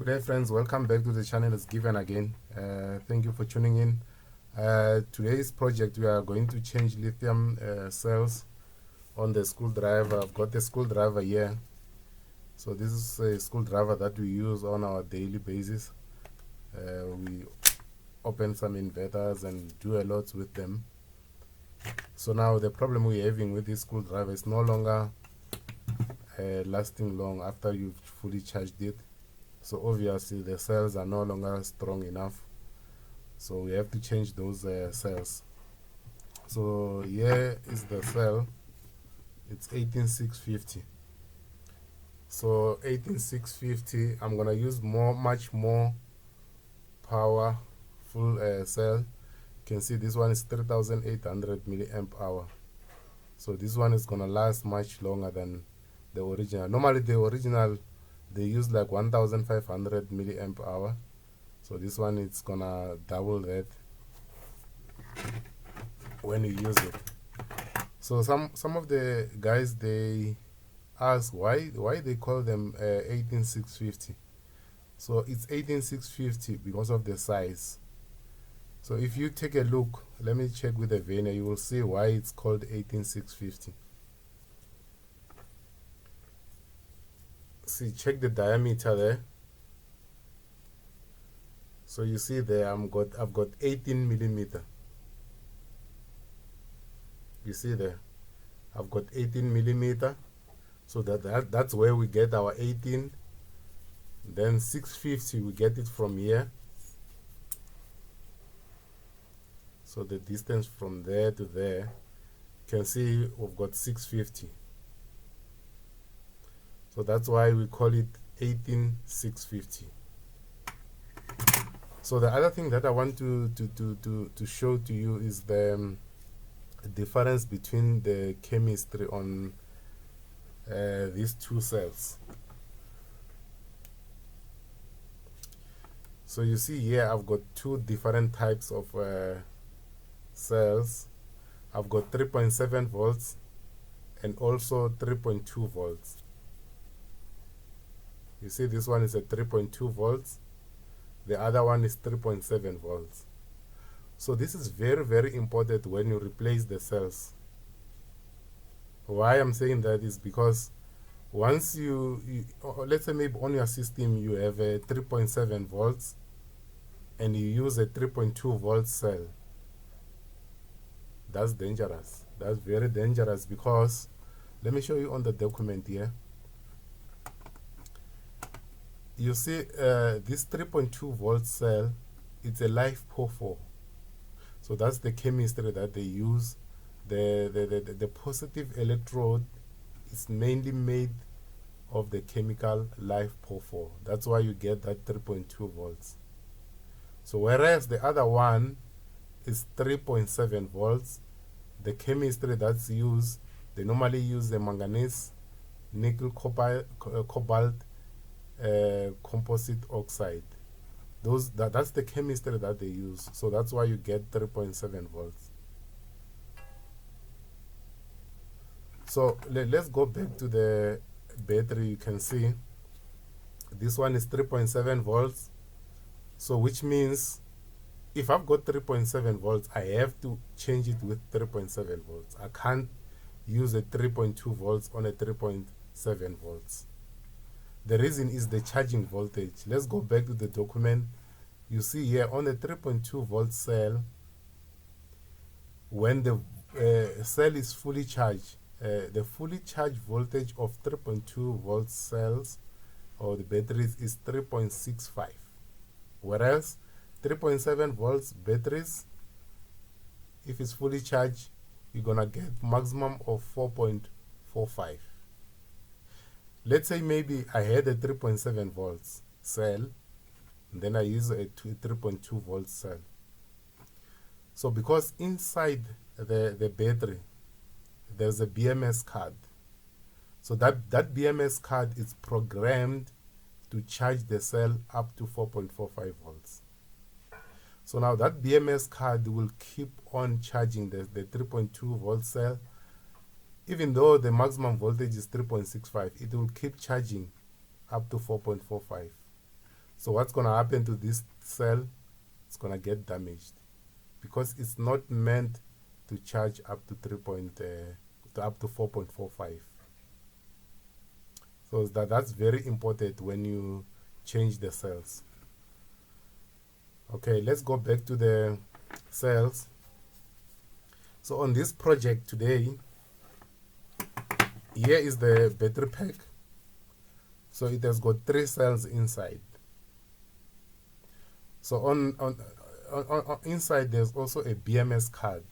Good day, friends. Welcome back to the channel. It's Given again. Thank you for tuning in. Today's project, we are going to change lithium cells on the screwdriver. I've got the screwdriver here. So this is a screwdriver that we use on our daily basis. We open some inverters and do a lot with them. So now the problem we're having with this screwdriver is no longer lasting long after you've fully charged it. So obviously the cells are no longer strong enough, so we have to change those cells. So here is the cell. It's 18650. So 18650, I'm gonna use much more powerful cell. You can see this one is 3800 milliamp hour. So this one is gonna last much longer than the original. Normally the original, they use like 1500 milliamp hour. So this one is gonna double that when you use it. So some of the guys, they ask why they call them 18650. So it's 18650 because of the size. So if you take a look, let me check with the vernier, you will see why it's called 18650. See, check the diameter there. So you see there, I've got 18 millimeter. You see there, I've got 18 millimeter. So that's where we get our 18. Then 650, we get it from here. So the distance from there to there, you can see we've got 650. So that's why we call it 18650. So the other thing that I want to show to you is the difference between the chemistry on these two cells. So you see here, I've got two different types of cells. I've got 3.7 volts and also 3.2 volts. You see, this one is a 3.2 volts. The other one is 3.7 volts. So this is very, very important when you replace the cells. Why I'm saying that is because once let's say maybe on your system you have a 3.7 volts and you use a 3.2 volt cell, that's dangerous. That's very dangerous because, let me show you on the document here. You see, this 3.2 volt cell, it's a live PO4. So that's the chemistry that they use. The positive electrode is mainly made of the chemical live PO4. That's why you get that 3.2 volts. So whereas the other one is 3.7 volts, the chemistry that's used, they normally use the manganese, nickel, cobalt, composite oxide. That's the chemistry that they use. So that's why you get 3.7 volts. So let's go back to the battery. You can see this one is 3.7 volts. So which means if I've got 3.7 volts, I have to change it with 3.7 volts. I can't use a 3.2 volts on a 3.7 volts. The reason is the charging voltage. Let's go back to the document. You see here on the 3.2 volt cell, when the cell is fully charged, the fully charged voltage of 3.2 volt cells or the batteries is 3.65. Whereas 3.7 volts batteries, if it's fully charged, you're gonna get maximum of 4.45. Let's say maybe I had a 3.7 volts cell, and then I use a 3.2 volt cell. So because inside the battery, there's a BMS card. So that BMS card is programmed to charge the cell up to 4.45 volts. So now that BMS card will keep on charging the 3.2 volt cell. Even though the maximum voltage is 3.65, it will keep charging up to 4.45. So what's going to happen to this cell? It's going to get damaged because it's not meant to charge up to up to 4.45. So that's very important when you change the cells. Okay, let's go back to the cells. So on this project today, here is the battery pack. So it has got 3 cells inside. So on inside there's also a BMS card.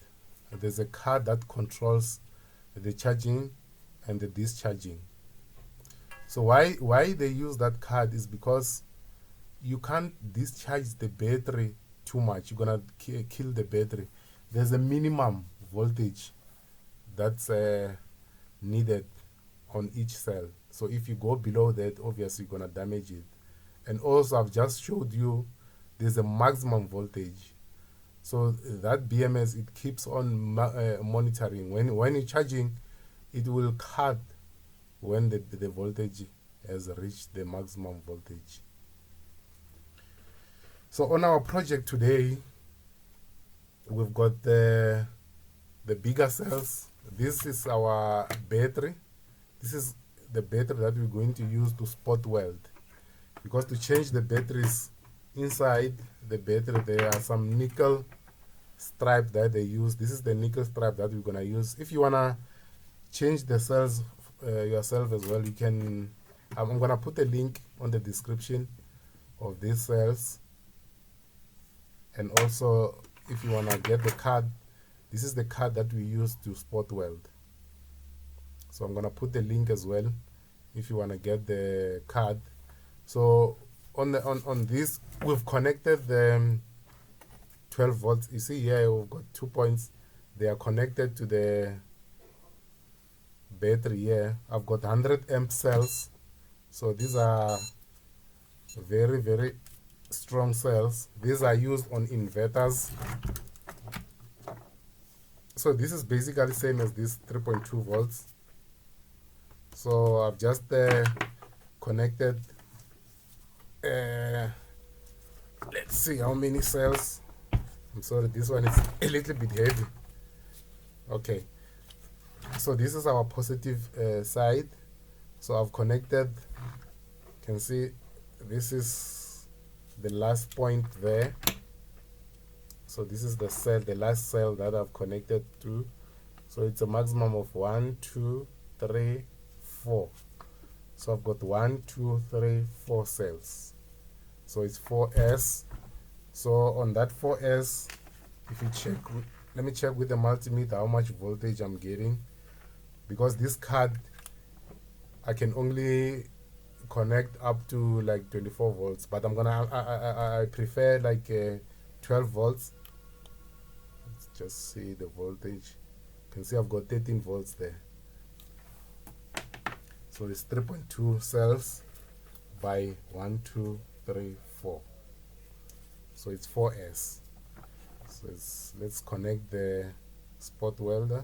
There's a card that controls the charging and the discharging. So why they use that card is because you can't discharge the battery too much. You're gonna kill the battery. There's a minimum voltage that's needed on each cell. So if you go below that, obviously you're gonna damage it. And also I've just showed you there's a maximum voltage. So that BMS, it keeps on monitoring. When you're charging, it will cut when the voltage has reached the maximum voltage. So on our project today, we've got the bigger cells. This is our battery. This is the battery that we're going to use to spot weld. Because to change the batteries inside the battery, there are some nickel stripe that they use. This is the nickel stripe that we're gonna use. If you wanna change the cells yourself as well, you can. I'm gonna put a link on the description of these cells. And also, if you wanna get the card, this is the card that we use to spot weld. So I'm gonna put the link as well if you wanna get the card. So on this, we've connected the 12 volts. You see here we've got 2 points. They are connected to the battery here. I've got 100 amp cells. So these are very, very strong cells. These are used on inverters. So this is basically the same as this 3.2 volts. So I've just connected, let's see how many cells. I'm sorry, this one is a little bit heavy. Okay, so this is our positive side. So I've connected, you can see this is the last point there. So this is the cell, the last cell that I've connected to. So it's a maximum of 1, 2, 3, 4. So I've got 1, 2, 3, 4 cells. So it's 4S. So on that 4S, if you check, let me check with the multimeter how much voltage I'm getting. Because this card, I can only connect up to like 24 volts, but I prefer like 12 volts. Let's just see the voltage. You can see I've got 13 volts there. So it's 3.2 cells by 1, 2, 3, 4. So it's 4S. So let's connect the spot welder.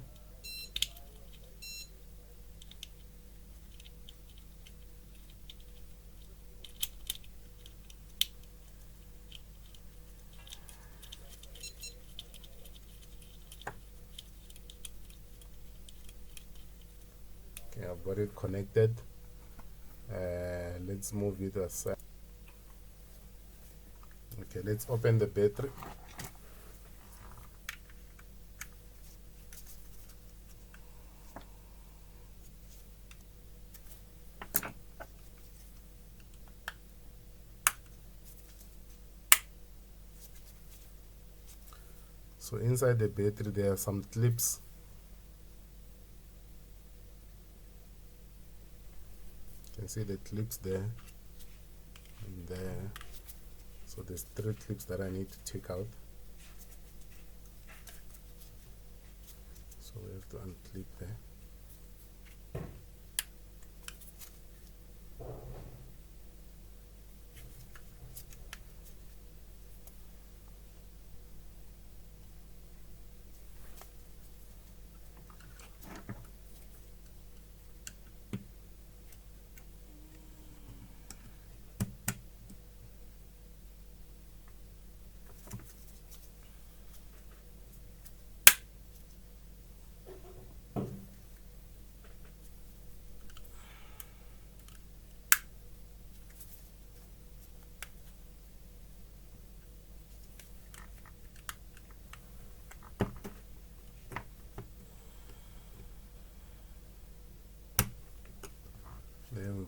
Okay, I've got it connected. Let's move it aside. Okay, let's open the battery. So inside the battery there are some clips. You can see the clips there and there. So there's 3 clips that I need to take out. So we have to unclip there.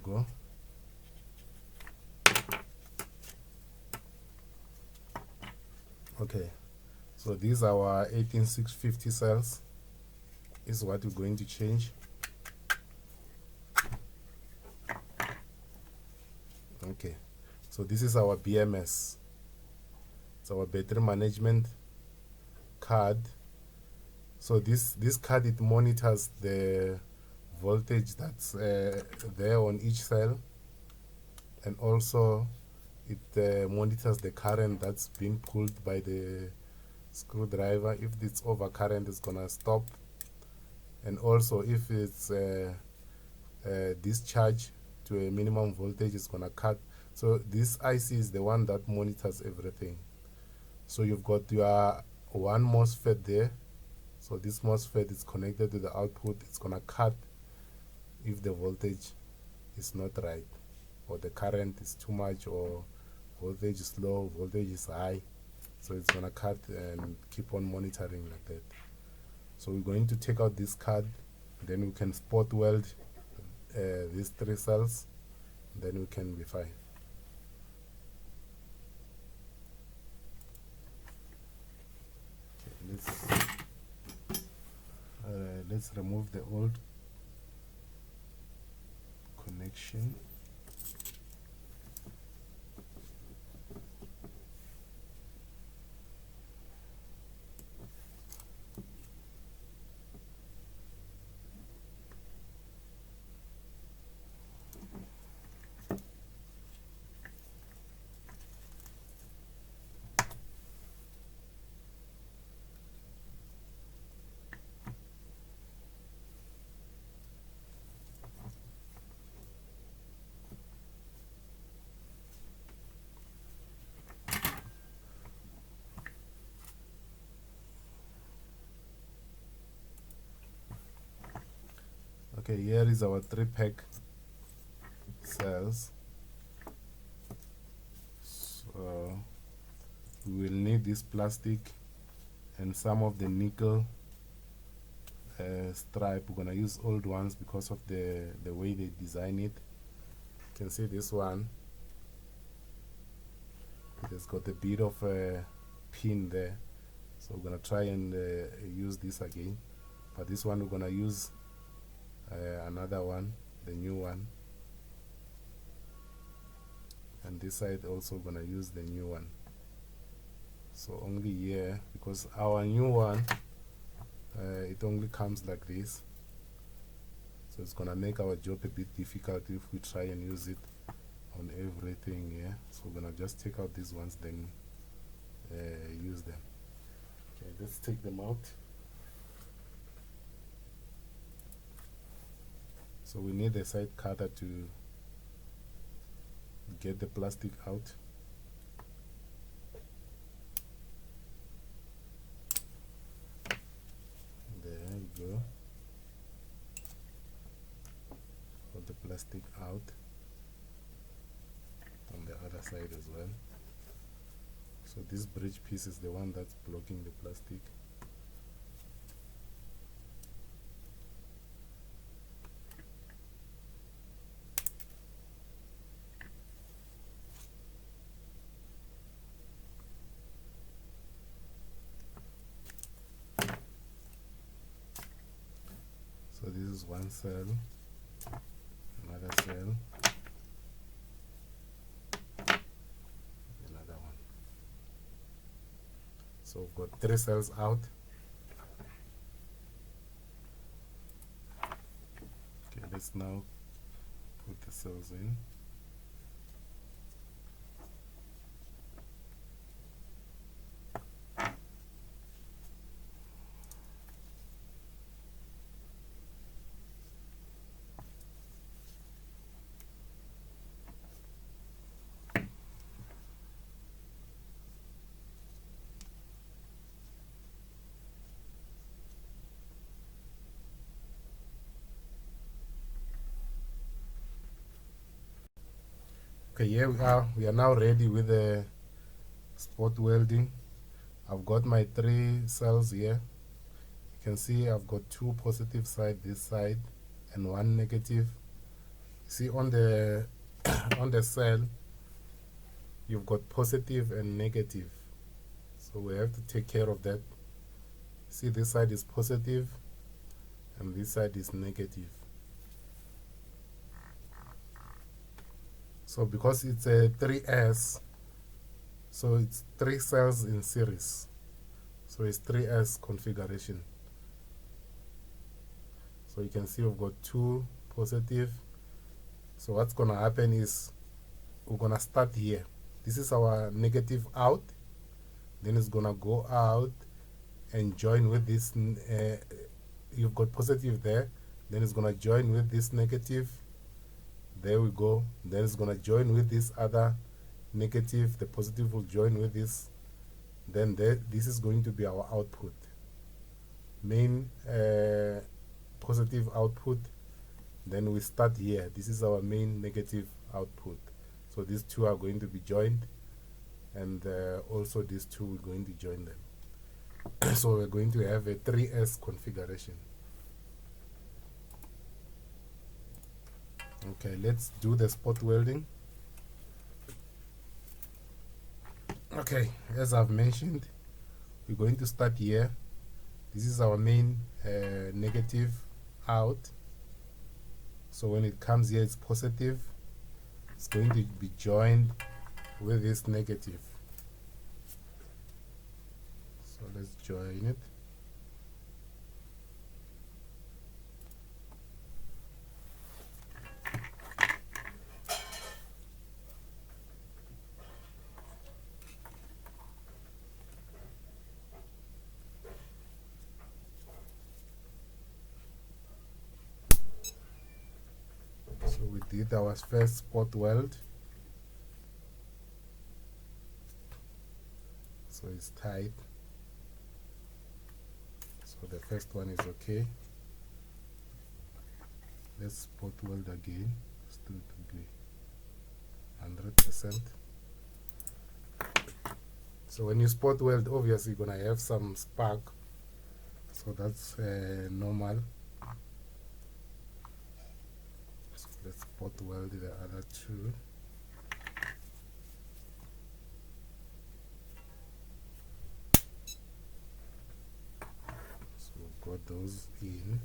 go. Okay, so these are our 18650 cells. This is what we're going to change. Okay, so this is our BMS. It's our battery management card. So this card, it monitors the voltage that's there on each cell, and also it monitors the current that's being pulled by the screwdriver. If it's over current, it's gonna stop, and also if it's discharge to a minimum voltage, it's gonna cut. So this IC is the one that monitors everything. So you've got your one MOSFET there. So this MOSFET is connected to the output. It's gonna cut if the voltage is not right, or the current is too much, or voltage is low, voltage is high. So it's gonna cut and keep on monitoring like that. So we're going to take out this card, then we can spot weld these 3 cells, then we can be fine. Let's remove the old connection. Okay, here is our 3-pack cells. So we will need this plastic and some of the nickel stripe. We're gonna use old ones because of the way they design it. You can see this one, it has got a bit of a pin there, so we're gonna try and use this again. But this one we're gonna use another one, the new one, and this side also gonna use the new one. So only here, because our new one it only comes like this, so it's gonna make our job a bit difficult if we try and use it on everything here. So we're gonna just take out these ones, then use them. Okay, let's take them out. So we need a side cutter to get the plastic out. There you go. Got the plastic out on the other side as well. So this bridge piece is the one that's blocking the plastic. So this is one cell, another cell, another one. So we've got 3 cells out. Okay, let's now put the cells in. Okay, here we are. We are now ready with the spot welding. I've got my 3 cells here. You can see I've got 2 positive side this side and 1 negative. See, on the on the cell you've got positive and negative, so we have to take care of that. See, this side is positive and this side is negative. So because it's a 3S, so it's 3 cells in series, so it's 3S configuration. So you can see we've got 2 positive. So what's gonna happen is we're gonna start here. This is our negative out, then it's gonna go out and join with this. You've got positive there, then it's gonna join with this negative. There we go. Then it's gonna join with this other negative. The positive will join with this. Then this is going to be our output, main positive output. Then we start here. This is our main negative output. So these two are going to be joined, and also these two we're going to join them. So we're going to have a 3S configuration. Okay, let's do the spot welding. Okay, as I've mentioned, we're going to start here. This is our main negative out. So when it comes here, it's positive. It's going to be joined with this negative. So let's join it. So we did our first spot weld. So it's tight. So the first one is okay. Let's spot weld again. Let's do it to be 100%. So when you spot weld, obviously you're gonna have some spark. So that's normal. So let's spot weld the other two. So we've got those in.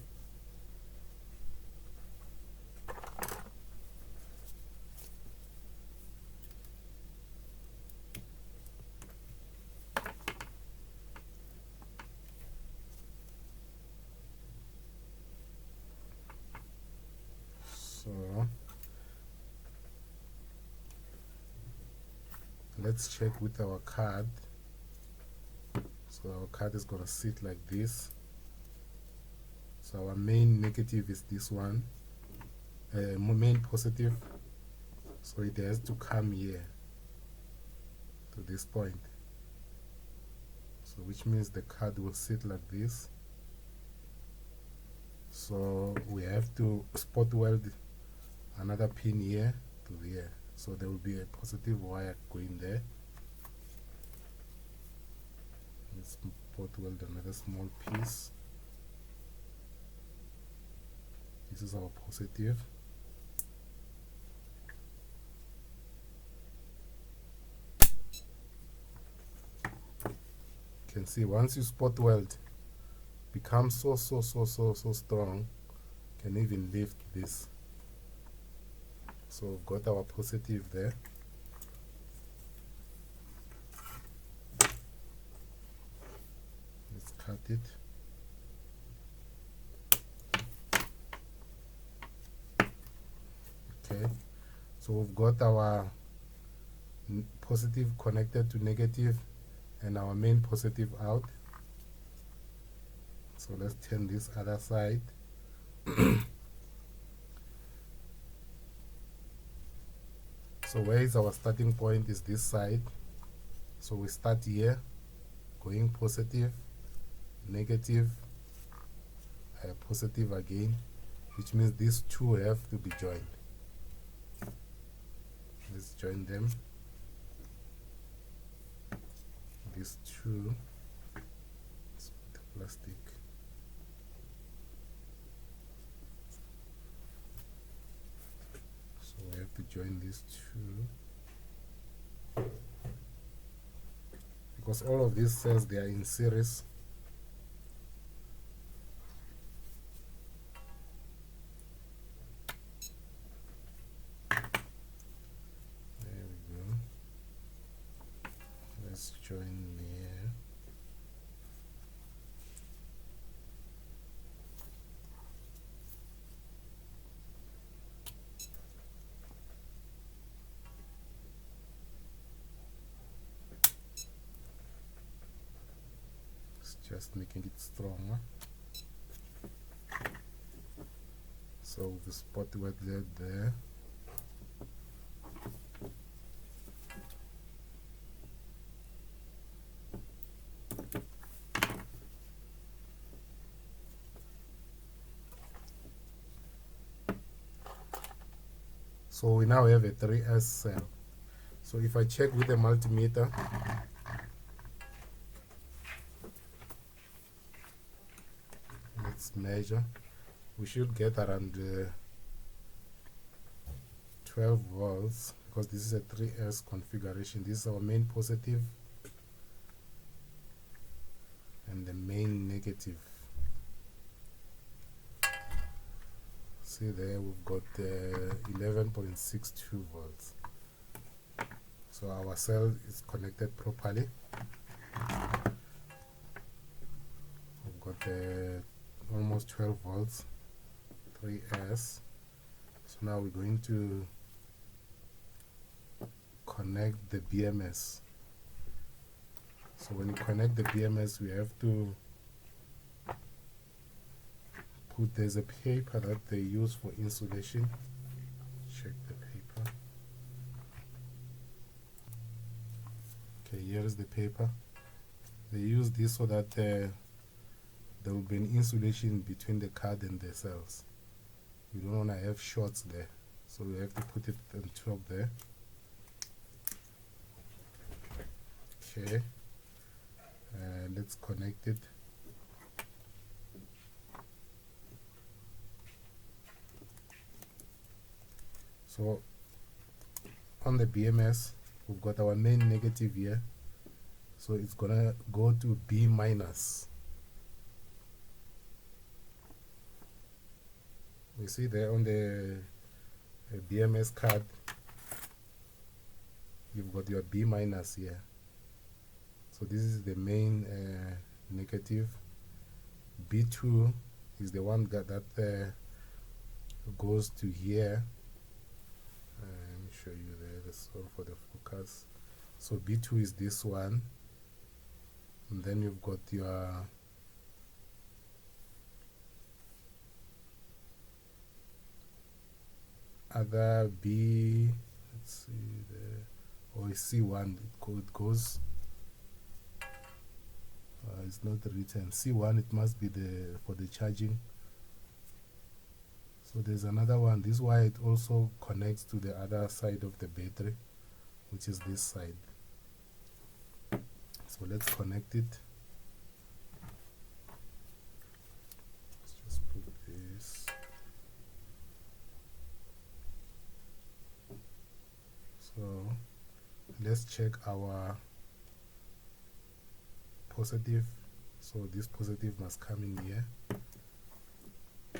So let's check with our card. So our card is going to sit like this. So our main negative is this one, main positive. So it has to come here to this point. So which means the card will sit like this. So we have to spot weld another pin here to here. So there will be a positive wire going there. Let's spot weld another small piece. This is our positive. You can see once you spot weld, becomes so strong, can even lift this. So we've got our positive there. Let's cut it. Okay, so we've got our positive connected to negative and our main positive out. So let's turn this other side. So where is our starting point is this side. So we start here, going positive, negative, positive again, which means these two have to be joined. Let's join them. These two, let's put the plastic. to join these two because all of these cells, they are in series. There we go. Let's join here. Just making it stronger. So the spot welded there. So we now have a 3S cell. So if I check with the multimeter, let's measure, we should get around 12 volts because this is a 3S configuration. This is our main positive and the main negative. See there, we've got 11.62 volts. So our cell is connected properly. We've got almost 12 volts, 3S. So now we're going to connect the BMS. So when you connect the BMS, we have to put, there's a paper that they use for insulation. Check the paper. Okay, here is the paper. They use this so that there will be an insulation between the card and the cells. We don't want to have shorts there, so we have to put it on top there. Okay, let's connect it. So on the BMS, we've got our main negative here, so it's gonna go to B minus. You see there on the BMS card, you've got your B minus here. So this is the main negative. B2 is the one that goes to here. Let me show you there. That's all for the focus. So B2 is this one, and then you've got your other B. Let's see there. Or C1. It goes. It's not written. C1. It must be for the charging. So there's another one. This wire, it also connects to the other side of the battery, which is this side. So let's connect it. Let's just put this. So let's check our positive. So this positive must come in here.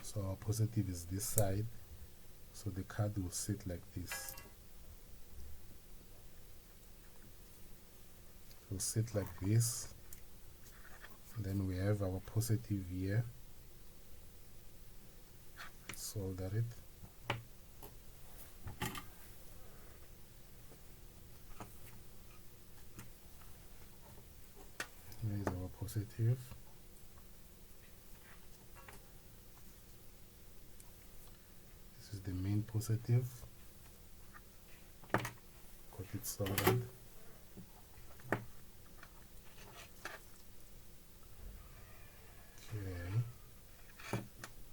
So our positive is this side, so the card will sit like this. It will sit like this. And then we have our positive here. Solder it. Here is our positive. This is the main positive. Got it soldered. Okay.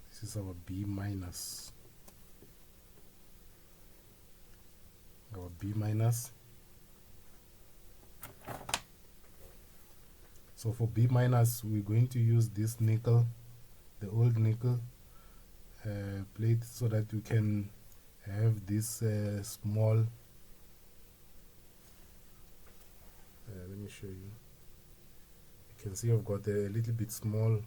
This is our B minus. Our B minus. So for B minus, we're going to use this nickel, the old nickel plate, so that we can I have this small, let me show you. You can see I've got a little bit small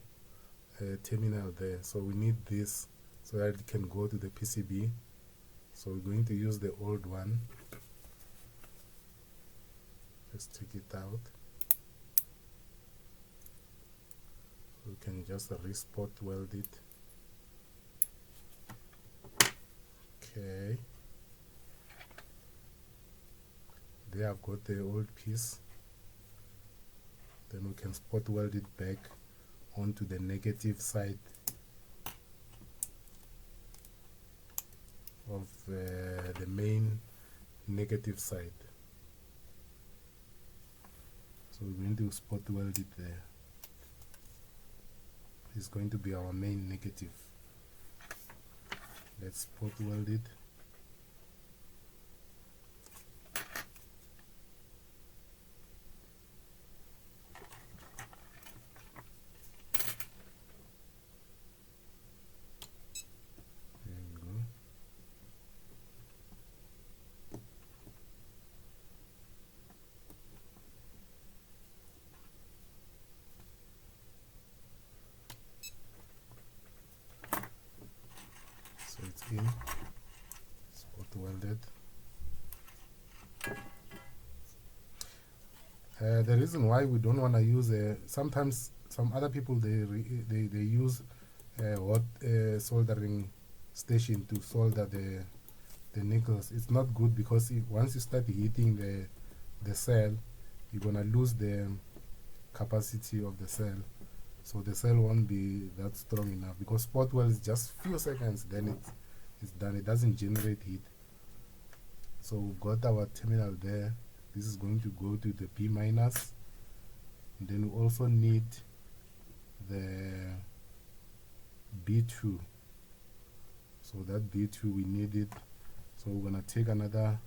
terminal there, so we need this so that it can go to the PCB. So we're going to use the old one. Let's take it out. We can just re-spot weld it. Okay, there I've got the old piece. Then we can spot weld it back onto the negative side of the main negative side. So we're going to spot weld it there. It's going to be our main negative. Let's spot weld it. There we go. So it's in. Spot welded. The reason why we don't want to use sometimes some other people they use hot soldering station to solder the nickels. It's not good because once you start heating the cell, you're gonna lose the capacity of the cell, so the cell won't be that strong enough, because spot weld is just few seconds, then it's done. It doesn't generate heat. So we've got our terminal there. This is going to go to the P minus. Then we also need the B2. So that B2 we need it. So we're gonna take another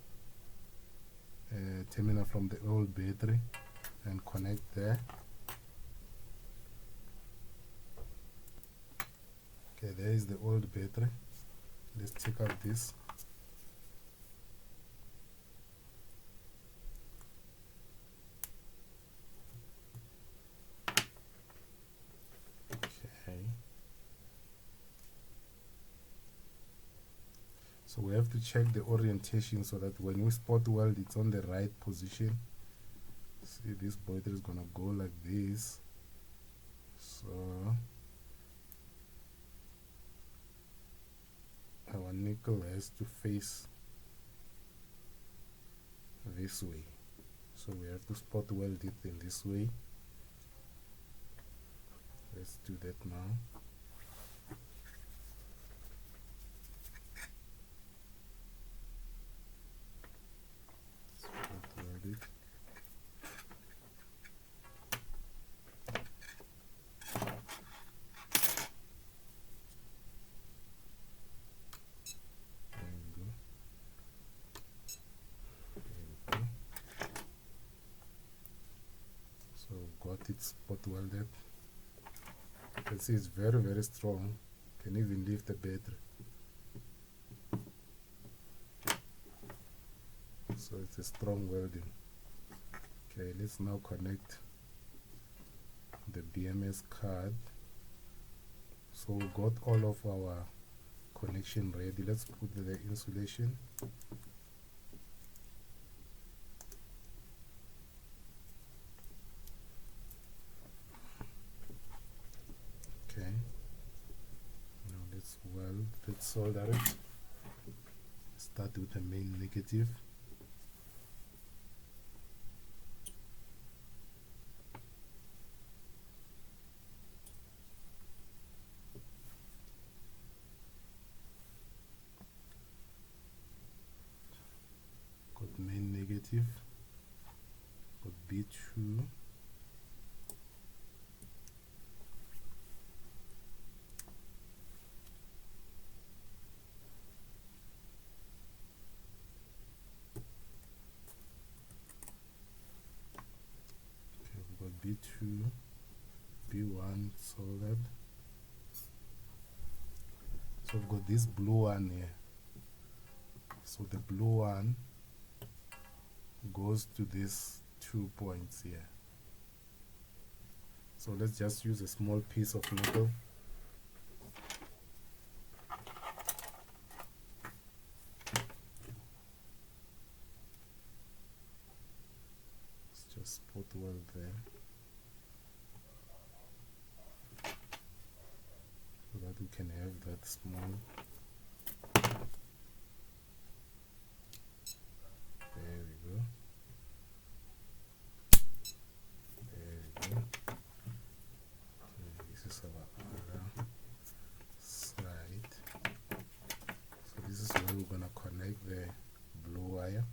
terminal from the old battery and connect there. Okay, there is the old battery. Let's take out this. So we have to check the orientation so that when we spot weld, it's on the right position. See, this battery is gonna go like this. So our nickel has to face this way. So we have to spot weld it in this way. Let's do that now. It. So got it spot welded. You can see it's very, very strong. Can even lift the battery. So it's a strong welding. Okay, let's now connect the BMS card. So we got all of our connection ready. Let's put the insulation. Okay, now let's weld, let's solder it. Start with the main negative. Main negative, got B2, okay, we've got B2, B1 soldered. So we've got this blue one here. So the blue one goes to these 2 points here. So let's just use a small piece of nickel. Let's just put one there so that we can have that small. There we go. There we go. Okay, this is our other side. So this is where we're gonna connect the blue wire.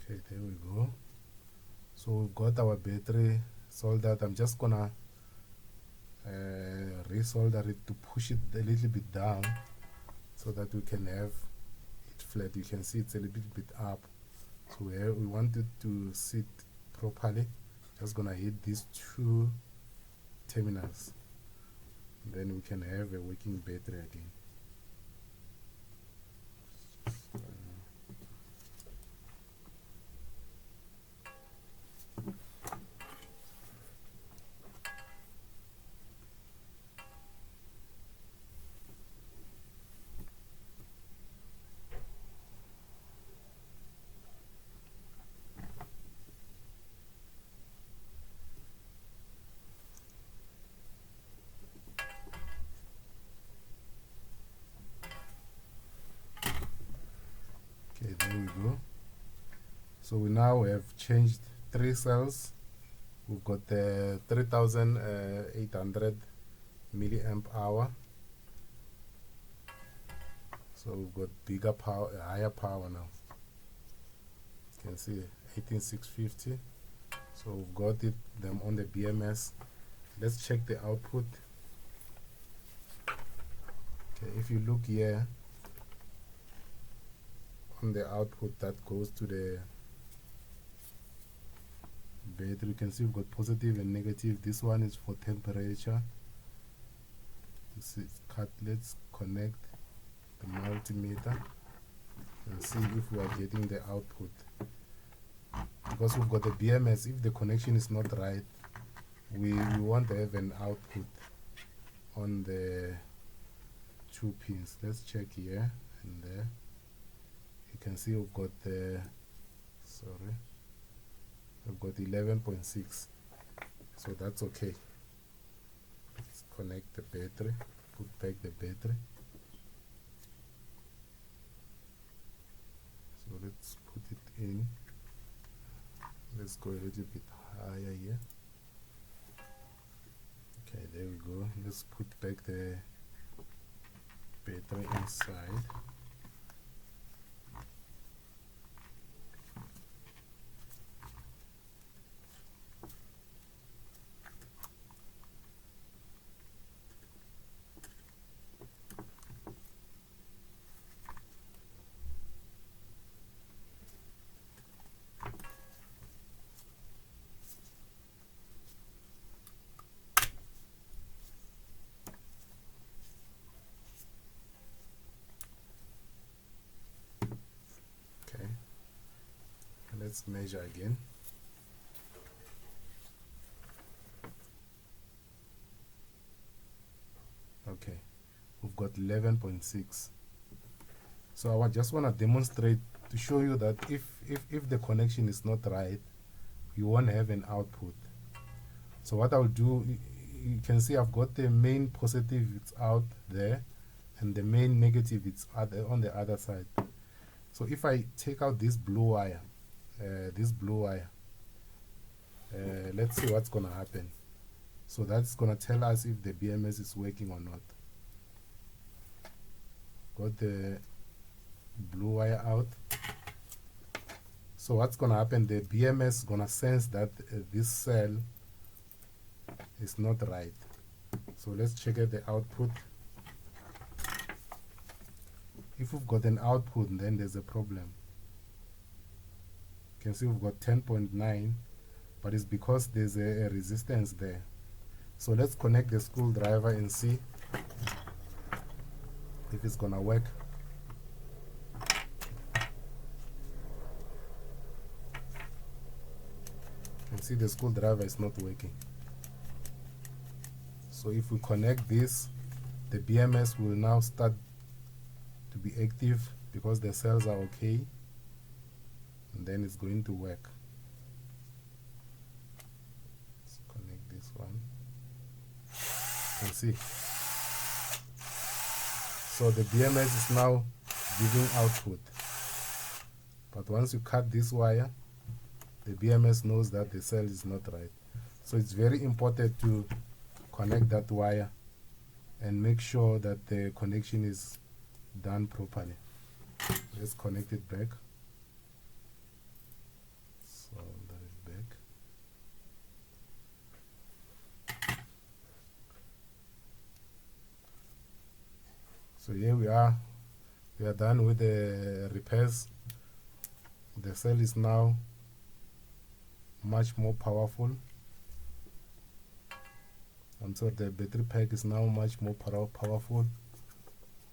Okay, there we go. So we've got our battery soldered. I'm just gonna resolder it to push it a little bit down so that we can have it flat. You can see it's a little bit up. So where we want it to sit properly, just gonna hit these 2 terminals. Then we can have a working battery again. Okay, there we go. So we now have changed 3 cells. We've got the 3800 milliamp hour. So we've got bigger power, higher power now. You can see 18650. So we've got them on the BMS. Let's check the output. Okay, if you look here on the output that goes to the battery, you can see we've got positive and negative. This one is for temperature. This is cut. Let's connect the multimeter and see if we are getting the output. Because we've got the BMS, if the connection is not right, we want to have an output on the 2 pins. Let's check here and there. You can see we've got the, we've got 11.6, so that's okay. Let's connect the battery, put back the battery. So let's put it in. Let's go a little bit higher here. Okay, there we go. Let's put back the battery inside. Let's measure again. Okay, we've got 11.6. So I just want to demonstrate to show you that if the connection is not right, you won't have an output. So what I'll do, you can see I've got the main positive, it's out there, and the main negative, it's on the other side. So if I take out this blue wire, let's see what's gonna happen. So that's gonna tell us if the BMS is working or not. Got the blue wire out. So what's gonna happen, the BMS is gonna sense that this cell is not right. So let's check out the output. If we've got an output, then there's a problem. You can see we've got 10.9, but it's because there's a resistance there. So let's connect the screwdriver and see if it's gonna work. You can see the screwdriver is not working. So if we connect this, the BMS will now start to be active because the cells are okay, and then it's going to work. Let's connect this one. You can see. So the BMS is now giving output. But once you cut this wire, the BMS knows that the cell is not right. So it's very important to connect that wire and make sure that the connection is done properly. Let's connect it back. So that is back. So here we are done with the repairs. The cell is now much more powerful. I'm sorry, the battery pack is now much more powerful.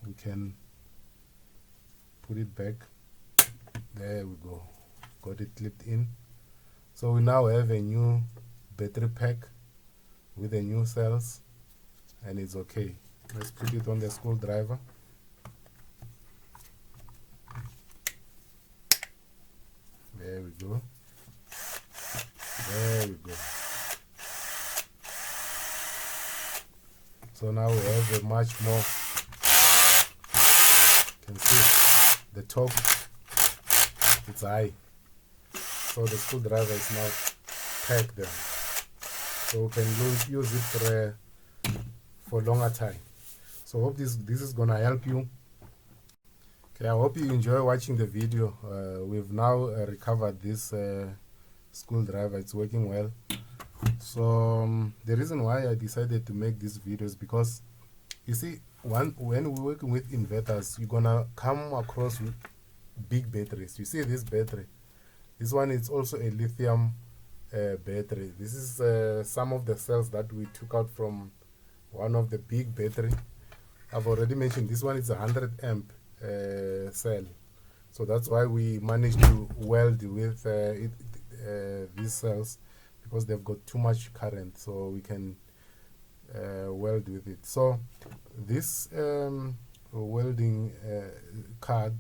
We can put it back. There we go. Got it clipped in. So we now have a new battery pack with the new cells, and it's okay. Let's put it on the screwdriver. There we go. There we go. So now we have a much more, you can see the top, it's high. So the screwdriver is now packed there. So we can use it for longer time. So hope this is gonna help you. Okay, I hope you enjoy watching the video. We've now recovered this screwdriver. It's working well. So the reason why I decided to make this video is because, you see, when we're working with inverters, you're gonna come across with big batteries. You see this battery, this one is also a lithium battery. This is some of the cells that we took out from one of the big battery. I've already mentioned this one is a 100 amp cell, so that's why we managed to weld with these cells, because they've got too much current, so we can weld with it. So this welding card,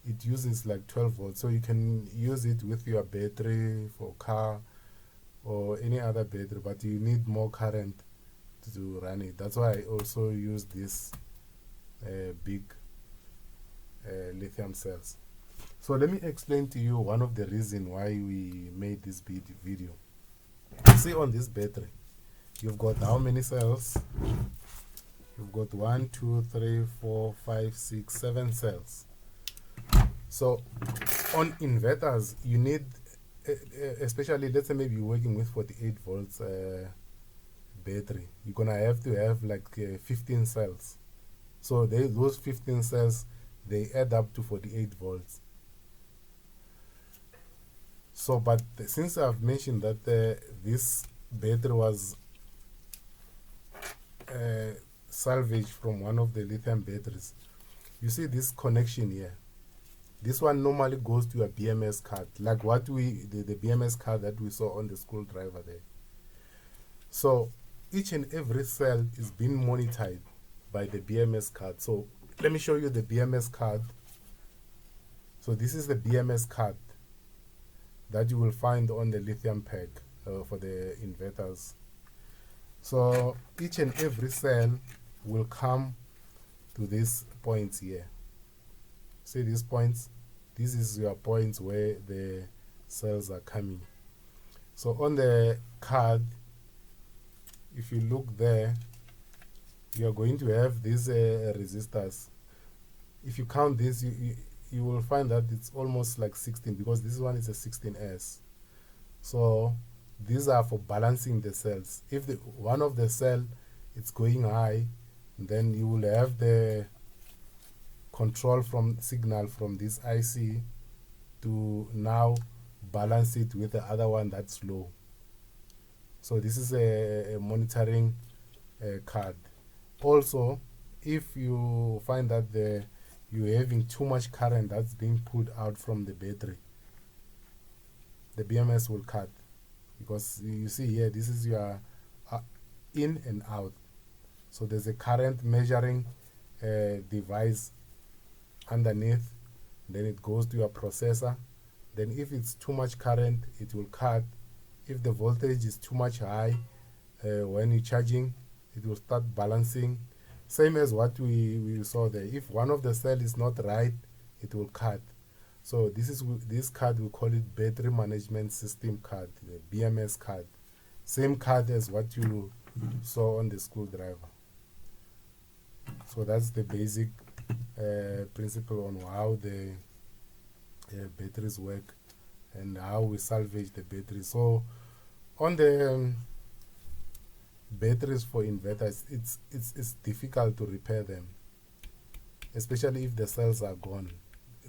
it uses like 12 volts, so you can use it with your battery for car or any other battery, but you need more current to run it. That's why I also use this big lithium cells. So let me explain to you one of the reasons why we made this video. See, on this battery, you've got how many cells? You've got 1, 2, 3, 4, 5, 6, 7 cells. So on inverters, you need, especially let's say maybe you're working with 48 volts battery, you're gonna have to have like 15 cells. So those 15 cells, they add up to 48 volts. So, but since I've mentioned that this battery was salvaged from one of the lithium batteries, you see this connection here. This one normally goes to a BMS card, like what the BMS card that we saw on the screwdriver there. So each and every cell is being monitored by the BMS card. So let me show you the BMS card. So this is the BMS card that you will find on the lithium pack for the inverters. So each and every cell will come to these points here. See these points? This is your points where the cells are coming. So on the card, if you look there, you are going to have these resistors. If you count this, you will find that it's almost like 16, because this one is a 16S. So these are for balancing the cells. If one of the cell is going high, then you will have the control from signal from this IC to now balance it with the other one that's low. So this is a monitoring card. Also, if you find that you're having too much current that's being pulled out from the battery, the BMS will cut, because you see here, this is your in and out. So there's a current measuring device underneath, then it goes to your processor. Then if it's too much current, it will cut. If the voltage is too much high, when you're charging, it will start balancing. Same as what we saw there. If one of the cell is not right, it will cut. So this card, we call it battery management system card, the BMS card. Same card as what you saw on the screwdriver. So that's the basic principle on how the batteries work and how we salvage the batteries. So on the batteries for inverters, it's difficult to repair them, especially if the cells are gone.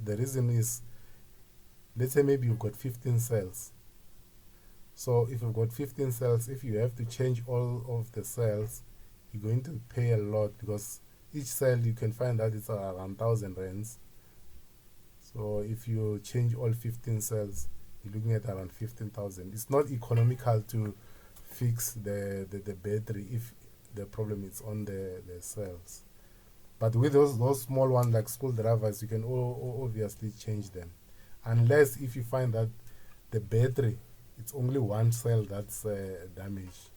The reason is, let's say maybe you've got 15 cells. So if you've got 15 cells, if you have to change all of the cells, you're going to pay a lot, because each cell you can find that it's around 1,000 rands. So if you change all 15 cells, you're looking at around 15,000. It's not economical to fix the battery if the problem is on the cells. But with those small ones like screwdrivers, you can obviously change them. Unless if you find that the battery, it's only one cell that's damaged.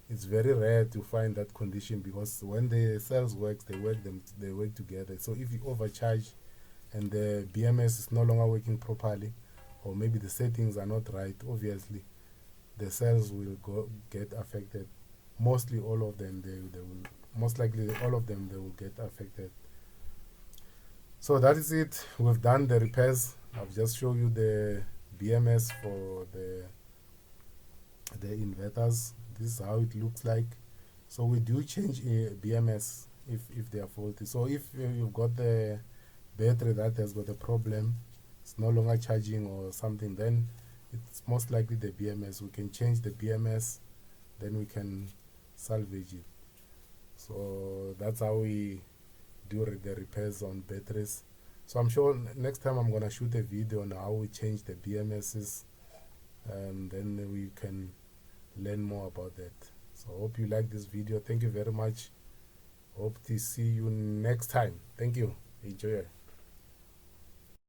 It's very rare to find that condition, because when the cells work, they work together. So if you overcharge and the BMS is no longer working properly, or maybe the settings are not right, obviously the cells will get affected. Mostly all of them, they will, most likely all of them, they will get affected. So that is it. We've done the repairs. I've just shown you the BMS for the inverters. This is how it looks like. So we do change BMS if they are faulty. So if you've got the battery that has got a problem, it's no longer charging or something, then it's most likely the BMS. We can change the BMS, then we can salvage it. So that's how we do the repairs on batteries. So I'm sure next time I'm gonna shoot a video on how we change the BMSs, and then we can learn more about that. So I hope you like this video. Thank you very much. Hope to see you next time. Thank you. Enjoy.